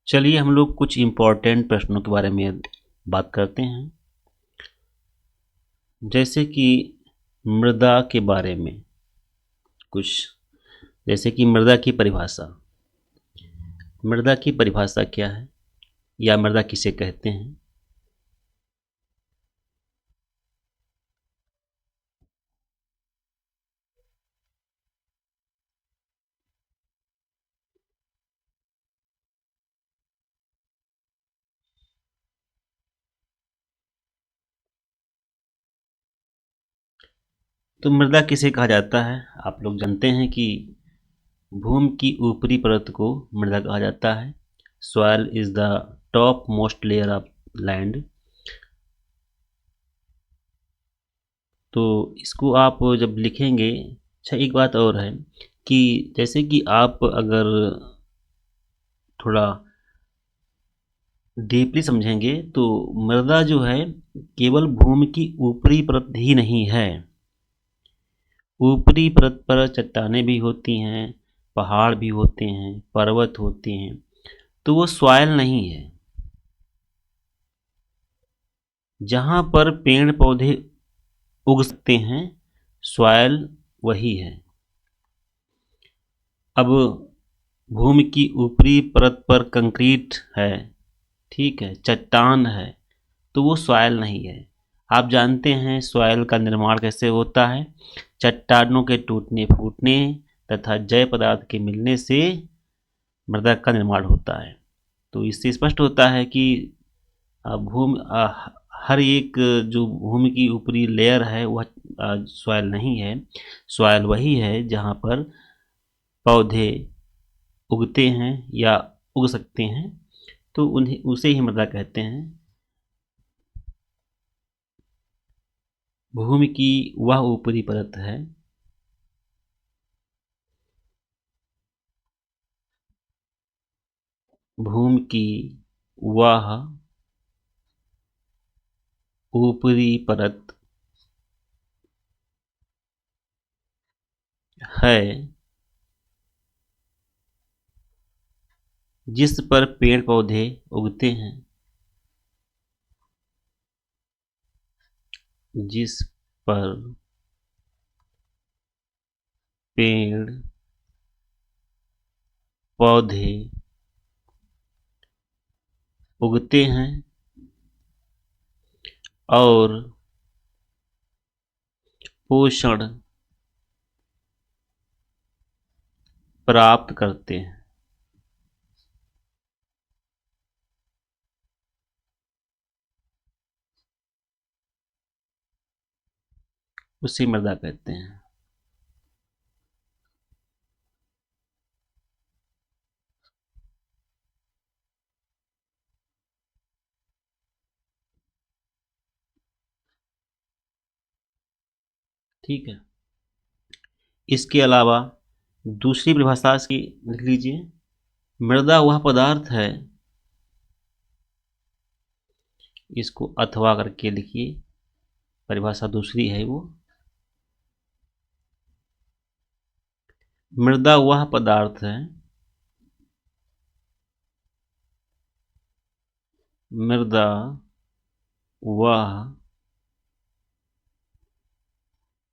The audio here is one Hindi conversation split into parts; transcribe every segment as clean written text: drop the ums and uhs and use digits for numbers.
चलिए हम लोग कुछ इम्पोर्टेंट प्रश्नों के बारे में बात करते हैं। जैसे कि मृदा के बारे में कुछ, जैसे कि मृदा की परिभाषा। मृदा की परिभाषा क्या है या मृदा किसे कहते हैं? तो मृदा किसे कहा जाता है? आप लोग जानते हैं कि भूमि की ऊपरी परत को मृदा कहा जाता है। Soil is the top most layer of land. तो इसको आप जब लिखेंगे, अच्छा एक बात और है कि जैसे कि आप अगर थोड़ा डीपली समझेंगे तो मृदा जो है केवल भूमि की ऊपरी परत ही नहीं है। ऊपरी परत पर चट्टानें भी होती हैं, पहाड़ भी होते हैं, पर्वत होते हैं। तो वो सॉइल नहीं है। जहाँ पर पेड़ पौधे उग सकते हैं, सॉइल वही है। अब भूमि की ऊपरी परत पर कंक्रीट है, ठीक है, चट्टान है, तो वो सॉइल नहीं है। आप जानते हैं सॉइल का निर्माण कैसे होता है? चट्टानों के टूटने फूटने तथा जय पदार्थ के मिलने से मृदा का निर्माण होता है। तो इससे स्पष्ट होता है कि भूमि हर एक जो भूमि की ऊपरी लेयर है वह सॉइल नहीं है। सॉइल वही है जहाँ पर पौधे उगते हैं या उग सकते हैं, तो उन्हें उसे ही मृदा कहते हैं। भूमि की वह ऊपरी परत है भूमि की वह ऊपरी परत है जिस पर पेड़ पौधे उगते हैं। जिस पर पेड़ पौधे उगते हैं और पोषण प्राप्त करते हैं, उसे मृदा कहते हैं। ठीक है। इसके अलावा दूसरी परिभाषा इसकी लिख लीजिए। मृदा वह पदार्थ है, इसको अथवा करके लिखिए, परिभाषा दूसरी है वो। मृदा वह पदार्थ है, मृदा वह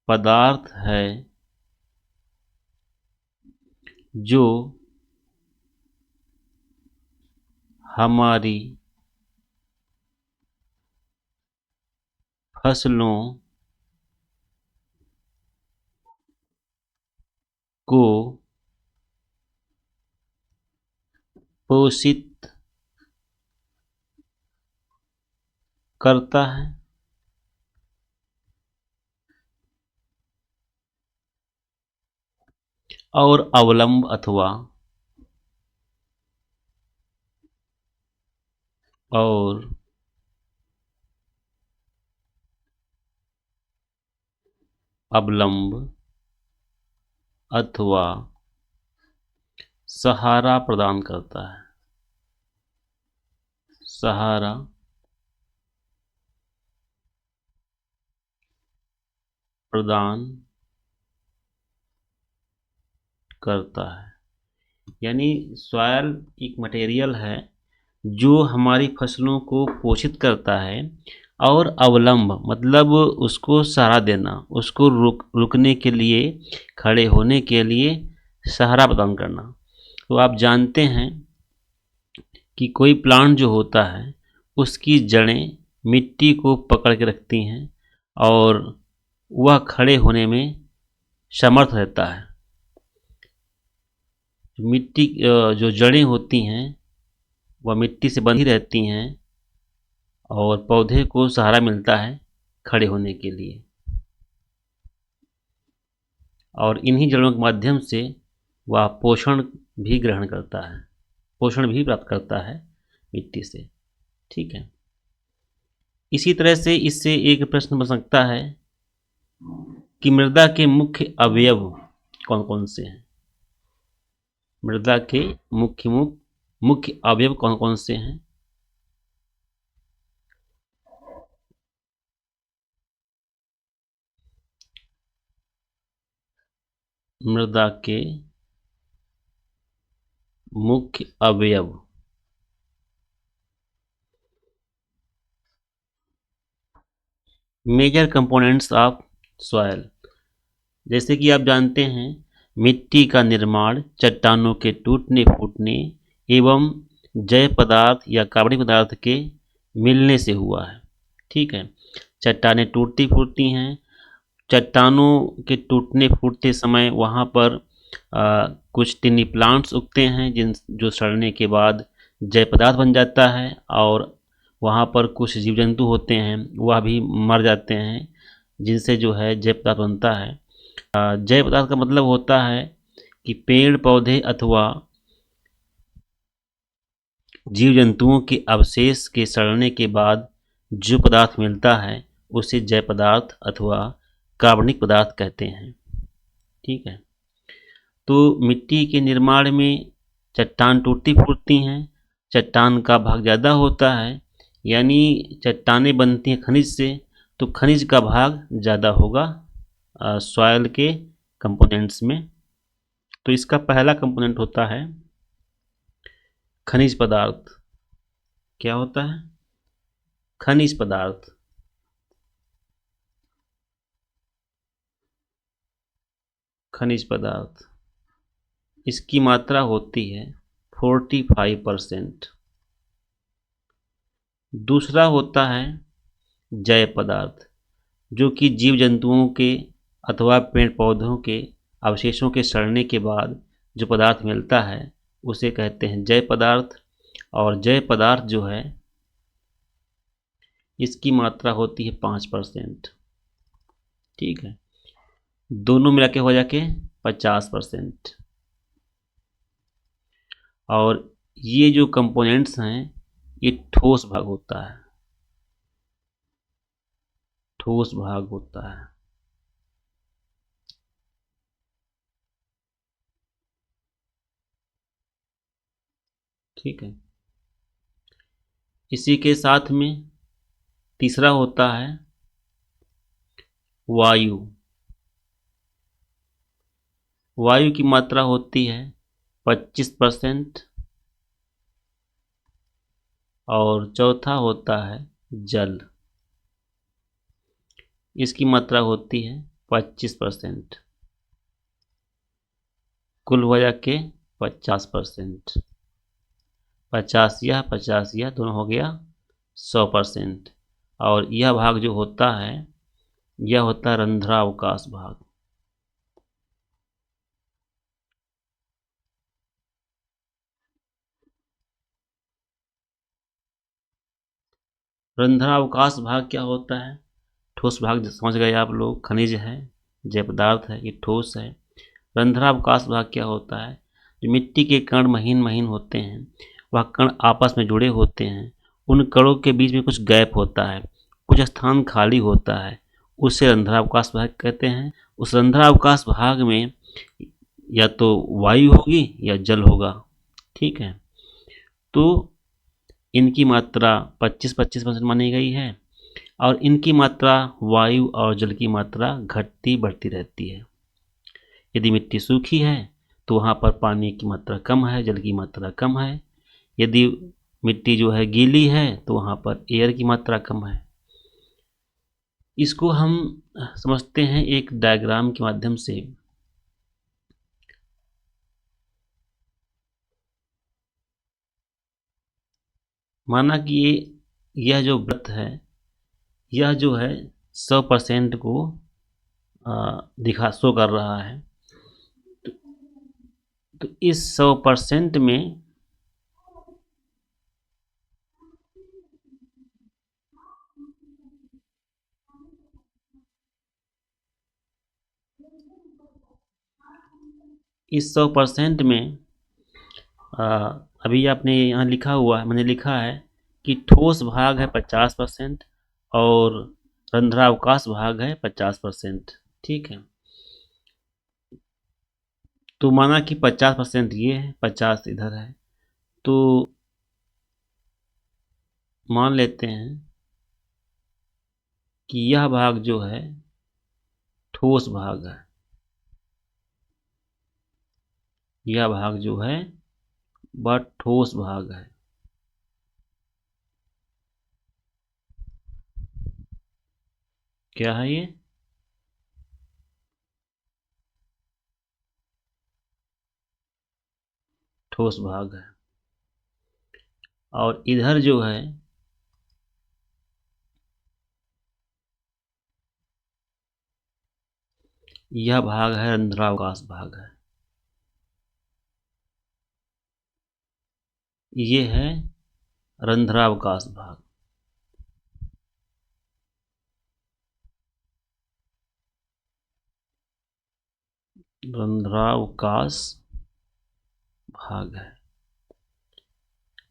पदार्थ है जो हमारी फसलों को पोषित करता है और अवलंब और अवलंब अथवा सहारा प्रदान करता है। सहारा प्रदान करता है। यानी सॉयल एक मटेरियल है जो हमारी फसलों को पोषित करता है, और अवलंब मतलब उसको सहारा देना, उसको रुकने के लिए, खड़े होने के लिए सहारा प्रदान करना। तो आप जानते हैं कि कोई प्लांट जो होता है उसकी जड़ें मिट्टी को पकड़ के रखती हैं और वह खड़े होने में समर्थ रहता है। मिट्टी जो जड़ें होती हैं वह मिट्टी से बंधी रहती हैं और पौधे को सहारा मिलता है खड़े होने के लिए, और इन्हीं जड़ों के माध्यम से वह पोषण भी ग्रहण करता है, पोषण भी प्राप्त करता है मिट्टी से। ठीक है। इसी तरह से इससे एक प्रश्न बन सकता है कि मृदा के मुख्य अवयव कौन कौन से हैं। मृदा के मुख्य अवयव कौन कौन से हैं। मृदा के मुख्य अवयव, मेजर कंपोनेंट्स ऑफ सॉयल। जैसे कि आप जानते हैं मिट्टी का निर्माण चट्टानों के टूटने फूटने एवं जैव पदार्थ या कार्बनिक पदार्थ के मिलने से हुआ है। ठीक है। चट्टानें टूटती फूटती हैं, चट्टानों के टूटने फूटते समय वहाँ पर कुछ टिनी प्लांट्स उगते हैं जो सड़ने के बाद जैव पदार्थ बन जाता है, और वहाँ पर कुछ जीव जंतु होते हैं वह भी मर जाते हैं जिनसे जो है जैव पदार्थ बनता है। जैव पदार्थ का मतलब होता है कि पेड़ पौधे अथवा जीव जंतुओं के अवशेष के सड़ने के बाद जो पदार्थ मिलता है उसे जैव पदार्थ अथवा कार्बनिक पदार्थ कहते हैं। ठीक है। तो मिट्टी के निर्माण में चट्टान टूटती फूटती हैं, चट्टान का भाग ज़्यादा होता है, यानी चट्टानें बनती हैं खनिज से, तो खनिज का भाग ज़्यादा होगा सॉयल के कंपोनेंट्स में। तो इसका पहला कंपोनेंट होता है खनिज पदार्थ। क्या होता है? खनिज पदार्थ। खनिज पदार्थ इसकी मात्रा होती है 45%। दूसरा होता है जैव पदार्थ, जो कि जीव जंतुओं के अथवा पेड़ पौधों के अवशेषों के सड़ने के बाद जो पदार्थ मिलता है उसे कहते हैं जैव पदार्थ। और जैव पदार्थ जो है इसकी मात्रा होती है 5%। ठीक है। दोनों मिला के हो जाके 50%। और ये जो कंपोनेंट्स हैं ये ठोस भाग होता है, ठोस भाग होता है। ठीक है। इसी के साथ में तीसरा होता है वायु। वायु की मात्रा होती है 25%। और चौथा होता है जल, इसकी मात्रा होती है 25%। कुल हो जाके 50%। 50 यह दोनों हो गया 100%। और यह भाग जो होता है यह होता है रंध्रावकाश भाग। रंध्रावकाश भाग क्या होता है? ठोस भाग समझ गए आप लोग, खनिज है, जैव पदार्थ है, ये ठोस है। रंध्रावकाश भाग क्या होता है? जो मिट्टी के कण महीन महीन होते हैं, वह कण आपस में जुड़े होते हैं, उन कणों के बीच में कुछ गैप होता है, कुछ स्थान खाली होता है, उसे रंध्रावकाश भाग कहते हैं। उस रंध्रावकाश भाग में या तो वायु होगी या जल होगा। ठीक है। तो इनकी मात्रा 25-25% मानी गई है, और इनकी मात्रा वायु और जल की मात्रा घटती बढ़ती रहती है। यदि मिट्टी सूखी है तो वहाँ पर पानी की मात्रा कम है, जल की मात्रा कम है। यदि मिट्टी जो है गीली है तो वहाँ पर एयर की मात्रा कम है। इसको हम समझते हैं एक डायग्राम के माध्यम से। माना कि यह जो वृत्त है, यह जो है 100% को दिखा शो कर रहा है। तो इस 100% में इस 100% में अभी आपने यहाँ लिखा हुआ है, मैंने लिखा है कि ठोस भाग है 50% और रंध्रावकाश भाग है 50%। ठीक है, तो माना कि 50% ये है, 50 इधर है, तो मान लेते हैं कि यह भाग जो है ठोस भाग है। यह भाग जो है वह ठोस भाग है। क्या है ये? ठोस भाग है। और इधर जो है यह भाग है रंध्रावकाश भाग है। ये है रंध्रावकाश भाग। रंध्रावकाश भाग है।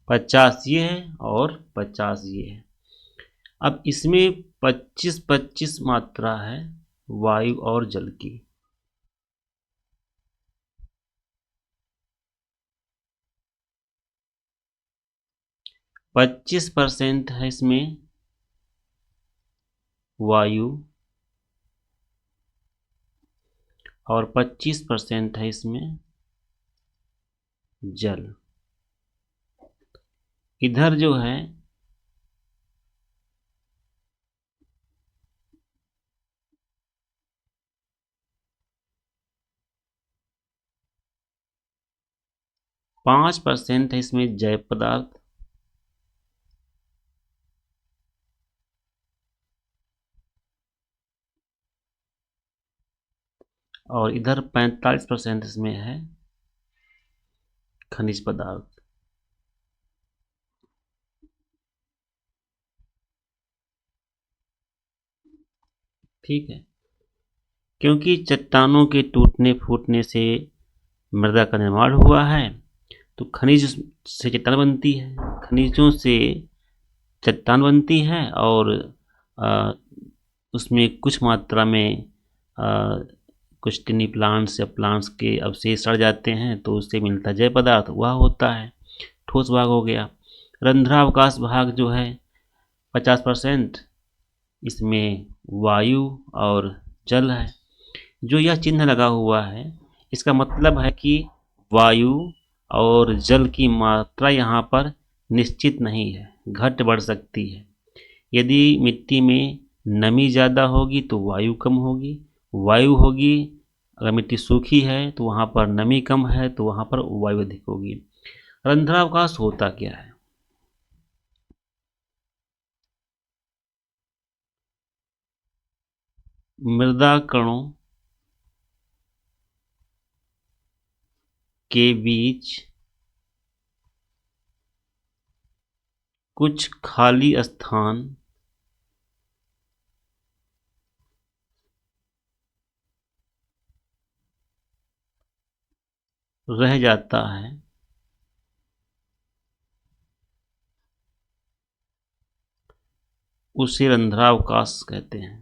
50 ये है और 50 ये है। अब इसमें 25-25 मात्रा है वायु और जल की। 25% है इसमें वायु और 25% है इसमें जल। इधर जो है 5% है इसमें जैव पदार्थ और इधर 45% इसमें है खनिज पदार्थ। ठीक है, क्योंकि चट्टानों के टूटने फूटने से मृदा का निर्माण हुआ है, तो खनिज से चट्टान बनती है, खनिजों से चट्टान बनती है और आ, उसमें कुछ मात्रा में आ, कुछ टिनी प्लांट्स या प्लांट्स के अवशेष सड़ जाते हैं तो उससे मिलता जैव पदार्थ वह होता है ठोस भाग हो गया। रंध्रावकाश भाग जो है 50%, इसमें वायु और जल है। जो यह चिन्ह लगा हुआ है इसका मतलब है कि वायु और जल की मात्रा यहाँ पर निश्चित नहीं है, घट बढ़ सकती है। यदि मिट्टी में नमी ज़्यादा होगी तो वायु कम होगी, वायु होगी अगर मिट्टी सूखी है तो वहाँ पर नमी कम है तो वहाँ पर वायु अधिक होगी। रंध्रावकाश होता क्या है? मृदा कणों के बीच कुछ खाली स्थान रह जाता है, उसे रंध्रावकाश कहते हैं।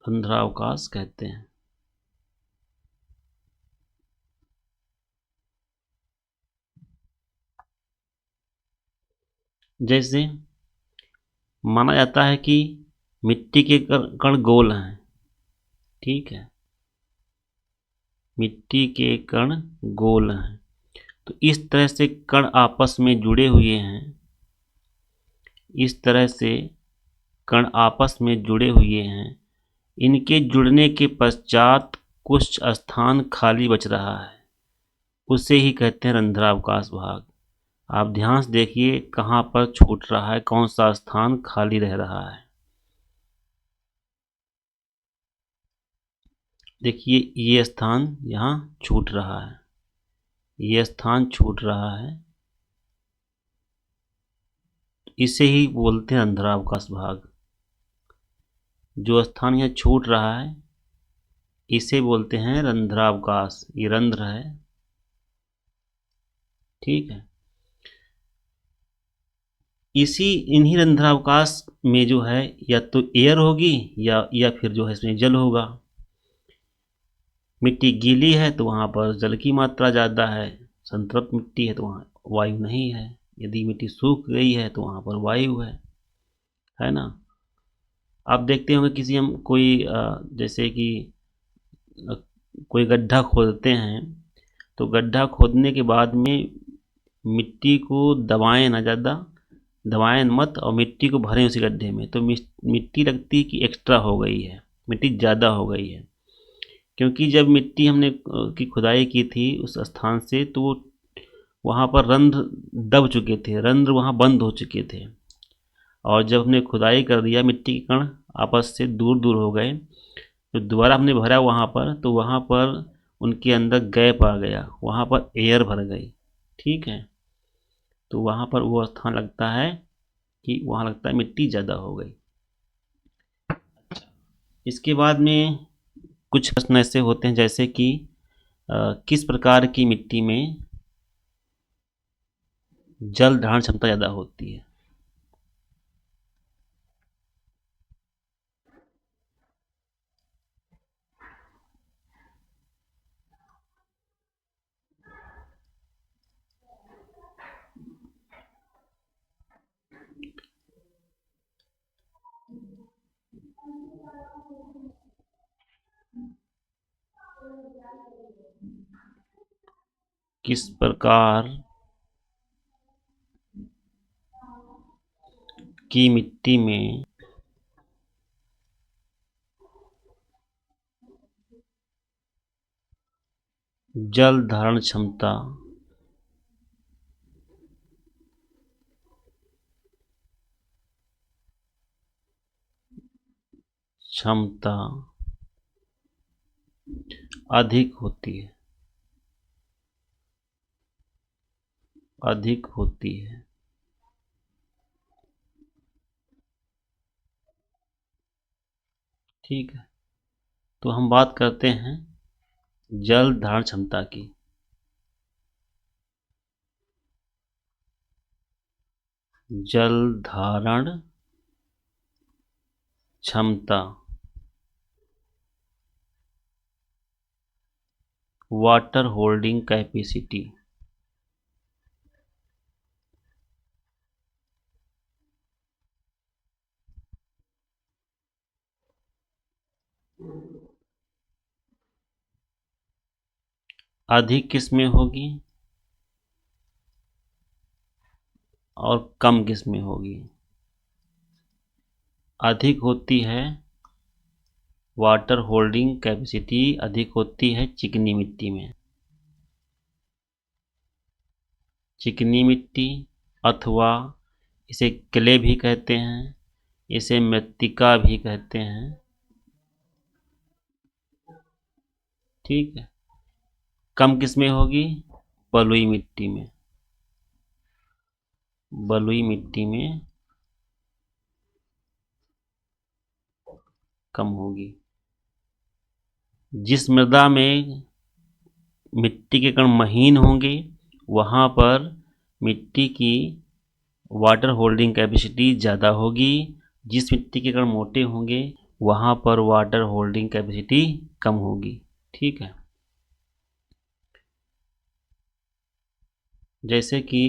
रंध्रावकाश कहते हैं। जैसे माना जाता है कि मिट्टी के कण गोल हैं, ठीक है, मिट्टी के कण गोल हैं। तो इस तरह से कण आपस में जुड़े हुए हैं, इस तरह से कण आपस में जुड़े हुए हैं। इनके जुड़ने के पश्चात कुछ स्थान खाली बच रहा है, उसे ही कहते हैं रंध्रावकाश भाग। आप ध्यान से देखिए कहाँ पर छूट रहा है, कौन सा स्थान खाली रह रहा है। देखिए ये स्थान यहाँ छूट रहा है, ये स्थान छूट रहा है, इसे ही बोलते हैं रंध्रावकाश भाग। जो स्थान यहाँ छूट रहा है इसे बोलते हैं रंध्रावकाश, ये रंध्र है। ठीक है, इन्हीं रंध्रावकाश में जो है या तो एयर होगी या फिर जो है इसमें जल होगा। मिट्टी गीली है तो वहाँ पर जल की मात्रा ज़्यादा है, संतृप्त मिट्टी है तो वहाँ वायु नहीं है। यदि मिट्टी सूख गई है तो वहाँ पर वायु है ना। आप देखते होंगे किसी हम कोई जैसे कि अ, कोई गड्ढा खोदते हैं, तो गड्ढा खोदने के बाद में मिट्टी को दबाएं ना ज़्यादा, दबाएं मत और मिट्टी को भरें उसी गड्ढे में, तो मिट्टी लगती कि एक्स्ट्रा हो गई है, मिट्टी ज़्यादा हो गई है। क्योंकि जब मिट्टी हमने की खुदाई की थी उस स्थान से, तो वहाँ पर रंध्र दब चुके थे, रंध्र वहाँ बंद हो चुके थे। और जब हमने खुदाई कर दिया, मिट्टी के कण आपस से दूर दूर हो गए, तो दोबारा हमने भरा वहाँ पर, तो वहाँ पर उनके अंदर गैप आ गया, वहाँ पर एयर भर गई। ठीक है, तो वहाँ पर वो स्थान लगता है कि वहाँ लगता है मिट्टी ज़्यादा हो गई। इसके बाद में कुछ प्रश्न ऐसे होते हैं जैसे कि किस प्रकार की मिट्टी में जल धारण क्षमता ज़्यादा होती है। किस प्रकार की मिट्टी में जल धारण क्षमता क्षमता अधिक होती है, अधिक होती है। ठीक है, तो हम बात करते हैं जल धारण क्षमता की। जल धारण क्षमता, वाटर होल्डिंग कैपेसिटी। अधिक किस में होगी और कम किस में होगी। अधिक होती है वाटर होल्डिंग कैपेसिटी, अधिक होती है चिकनी मिट्टी में। चिकनी मिट्टी अथवा इसे क्ले भी कहते हैं, इसे मृत्तिका भी कहते हैं। ठीक है, कम किस में होगी, बलुई मिट्टी में, बलुई मिट्टी में कम होगी। जिस मृदा में मिट्टी के कण महीन होंगे वहाँ पर मिट्टी की वाटर होल्डिंग कैपेसिटी ज़्यादा होगी, जिस मिट्टी के कण मोटे होंगे वहाँ पर वाटर होल्डिंग कैपेसिटी कम होगी। ठीक है, जैसे कि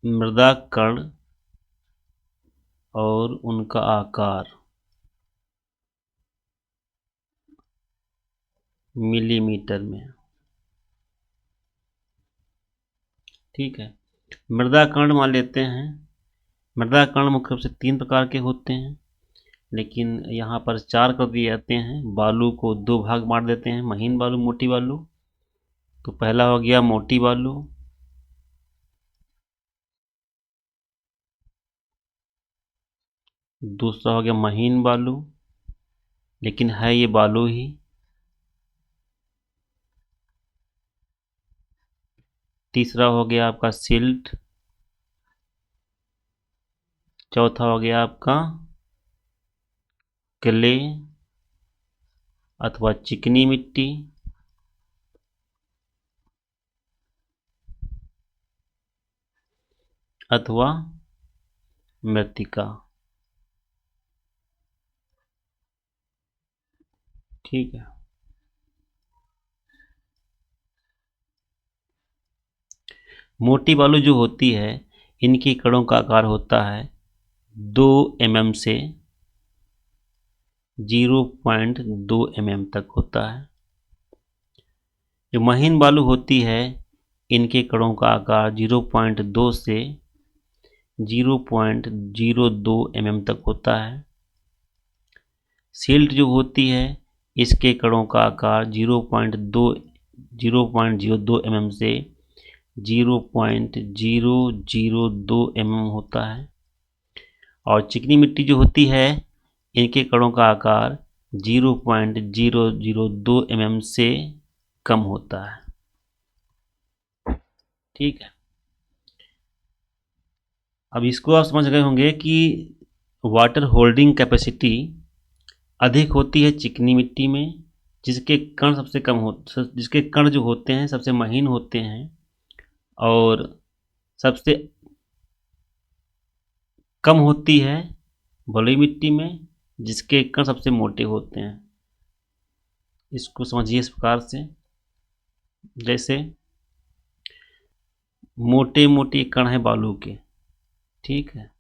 मृदा कण और उनका आकार मिलीमीटर में। ठीक है। मृदा कण मान लेते हैं। मृदा कण मुख्य रूप से 3 प्रकार के होते हैं, लेकिन यहाँ पर 4 कर दिए जाते हैं। बालू को 2 भाग बांट देते हैं, महीन बालू, मोटी बालू। तो पहला हो गया मोटी बालू, दूसरा हो गया महीन बालू, लेकिन है ये बालू ही। तीसरा हो गया आपका सिल्ट। चौथा हो गया आपका क्ले अथवा चिकनी मिट्टी। अथवा मृत्तिका। ठीक है। मोटी बालू जो होती है, इनकी कणों का आकार होता है 2 mm से 0.2 mm तक होता है। जो महीन बालू होती है, इनके कणों का आकार 0.2 से 0.02 mm तक होता है। सिल्ट जो होती है, इसके कणों का आकार 0.02 mm से 0.002 mm होता है। और चिकनी मिट्टी जो होती है, इनके कणों का आकार 0.002 mm से कम होता है। ठीक है। अब इसको आप समझ गए होंगे कि वाटर होल्डिंग कैपेसिटी अधिक होती है चिकनी मिट्टी में, जिसके कण सबसे कम हो जिसके कण जो होते हैं सबसे महीन होते हैं, और सबसे कम होती है बलुई मिट्टी में, जिसके कण सबसे मोटे होते हैं। इसको समझिए इस प्रकार से, जैसे मोटे मोटे कण हैं बालू के। ठीक है।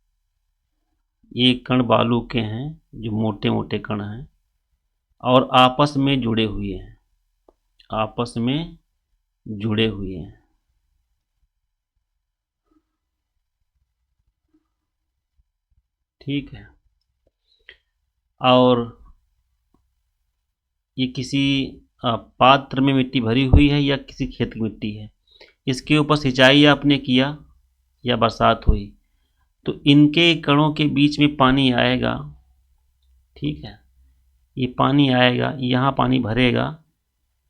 ये कण बालू के हैं जो मोटे मोटे कण हैं और आपस में जुड़े हुए हैं। आपस में जुड़े हुए हैं। ठीक है। और ये किसी पात्र में मिट्टी भरी हुई है या किसी खेत की मिट्टी है, इसके ऊपर सिंचाई आपने किया या बरसात हुई, तो इनके कणों के बीच में पानी आएगा। ठीक है। ये पानी आएगा, यहाँ पानी भरेगा।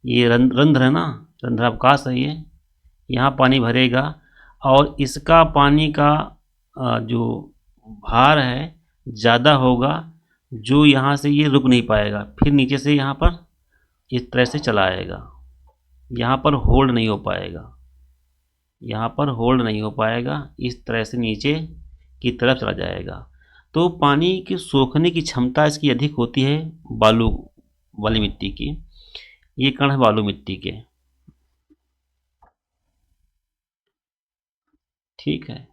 ये रंध्र है ना, रंध्रावकाश है ये। यहाँ पानी भरेगा और इसका पानी का जो भार है ज़्यादा होगा, जो यहाँ से ये रुक नहीं पाएगा, फिर नीचे से यहाँ पर इस तरह से चला आएगा। यहाँ पर होल्ड नहीं हो पाएगा। यहाँ पर होल्ड नहीं हो पाएगा, इस तरह से नीचे की तरफ चला जाएगा। तो पानी की सोखने की क्षमता इसकी अधिक होती है बालू वाली मिट्टी की। ये कण है बालू मिट्टी के। ठीक है।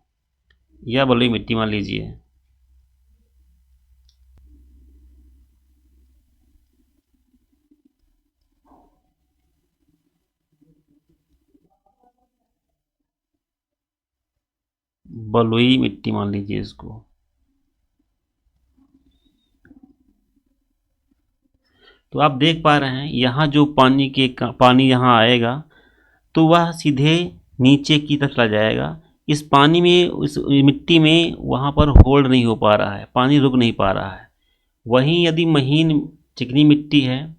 या बलुई मिट्टी मान लीजिए। बलुई मिट्टी मान लीजिए इसको। तो आप देख पा रहे हैं यहाँ जो पानी यहाँ आएगा, तो वह सीधे नीचे की तरफ चला जाएगा। इस पानी में, उस मिट्टी में वहाँ पर होल्ड नहीं हो पा रहा है, पानी रुक नहीं पा रहा है। वहीं यदि महीन चिकनी मिट्टी है,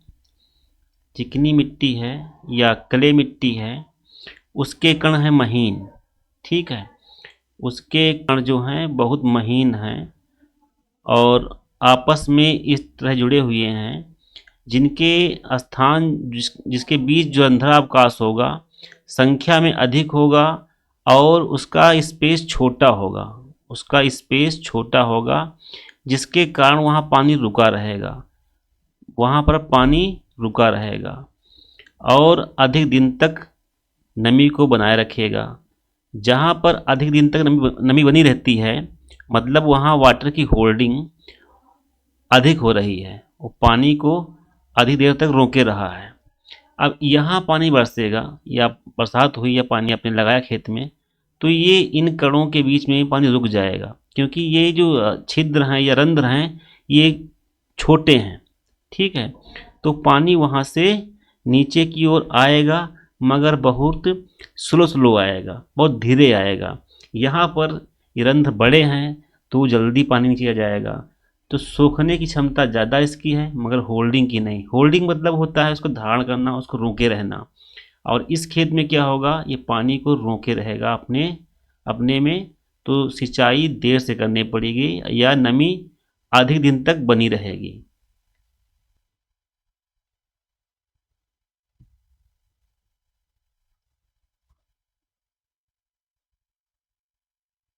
चिकनी मिट्टी है या क्ले मिट्टी है, उसके कण हैं महीन। ठीक है। उसके कण जो हैं बहुत महीन हैं और आपस में इस तरह जुड़े हुए हैं, जिनके स्थान जिसके बीच जो अंतरावकाश होगा संख्या में अधिक होगा और उसका स्पेस छोटा होगा। उसका स्पेस छोटा होगा, जिसके कारण वहाँ पानी रुका रहेगा। वहाँ पर पानी रुका रहेगा और अधिक दिन तक नमी को बनाए रखेगा। जहाँ पर अधिक दिन तक नमी बनी रहती है, मतलब वहाँ वाटर की होल्डिंग अधिक हो रही है, वो पानी को अधिक देर तक रोके रहा है। अब यहाँ पानी बरसेगा या बरसात हुई या पानी आपने लगाया खेत में, तो ये इन कणों के बीच में पानी रुक जाएगा, क्योंकि ये जो छिद्र हैं या रंध्र हैं, ये छोटे हैं। ठीक है, तो पानी वहाँ से नीचे की ओर आएगा, मगर बहुत स्लो स्लो आएगा, बहुत धीरे आएगा। यहाँ पर ये रंध्र बड़े हैं तो जल्दी पानी नीचे आ जाएगा। तो सोखने की क्षमता ज़्यादा इसकी है, मगर होल्डिंग की नहीं। होल्डिंग मतलब होता है उसको धारण करना, उसको रोके रहना। और इस खेत में क्या होगा, ये पानी को रोके रहेगा अपने अपने में। तो सिंचाई देर से करनी पड़ेगी या नमी अधिक दिन तक बनी रहेगी।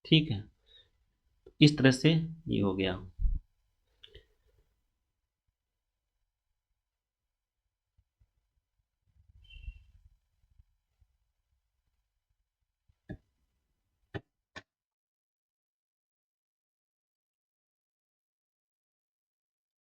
ठीक है, इस तरह से ये हो गया।